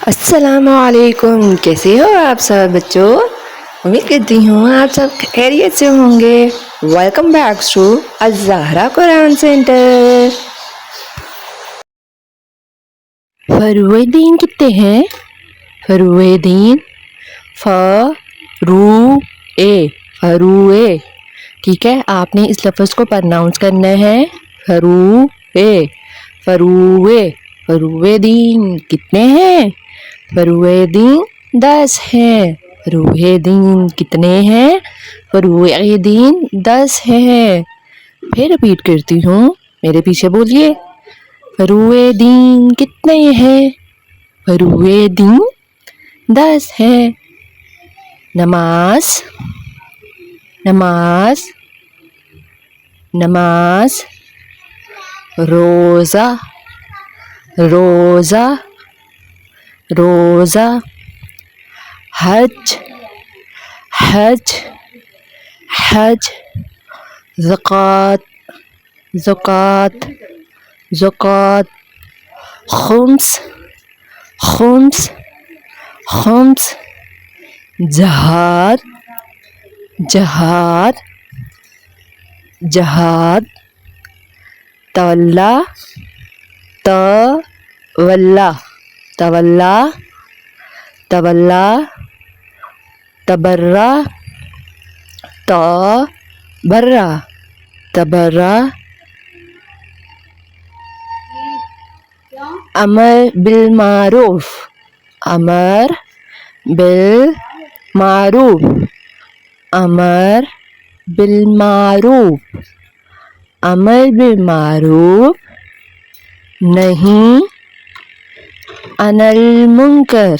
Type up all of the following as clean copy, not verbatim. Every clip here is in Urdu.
السلام علیکم، کیسے ہو آپ سب بچوں؟ امید کرتی ہوں آپ سب خیریت سے ہوں گے۔ Welcome back to Alzahra Quran centre. فروع دین کتنے ہیں؟ فروع دین فروع، ٹھیک ہے، آپ نے اس لفظ کو پرناؤنس کرنا ہے، فروع فروع۔ فروع دین کتنے ہیں؟ فروع دین 10 ہیں۔ فروع دین کتنے ہیں؟ فروع دین 10 ہیں۔ پھر ریپیٹ کرتی ہوں، میرے پیچھے بولیے، فروع دین کتنے ہیں؟ فروع دین 10 ہیں۔ نماز نماز نماز، روزہ روزہ روزہ، حج حج حج، زکوٰۃ زکوٰۃ زکوٰۃ، خمس خمس خمس، جہاد جہاد جہاد، تولا تولا تولا تولا، تبرہ تبرہ تبرہ، امر بالمعروف امر بالمعروف امر بالمعروف امر بالمعروف، نہیں عن المنکر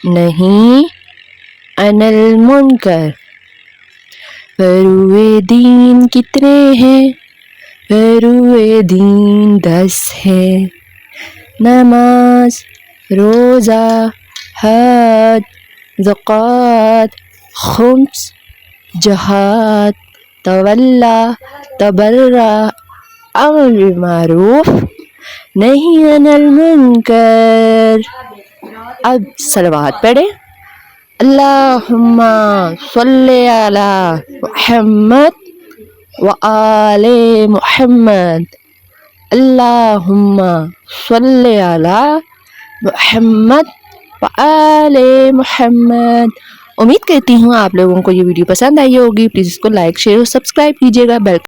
نہیں عن المنکر۔ فروع دین کتنے ہیں؟ فروع دین 10 ہیں۔ نماز، روزہ، حج، زکوٰۃ، خمس، جہاد، تولا، تبرہ، امر بالمعروف، نہیں عن المنکر۔ اب صلوات پڑھیں، اللہم صلی علی محمد وآل محمد، اللہم صلی علی محمد وآل محمد۔ امید کرتی ہوں آپ لوگوں کو یہ ویڈیو پسند آئی ہوگی، پلیز اس کو لائک، شیئر اور سبسکرائب کیجیے گا۔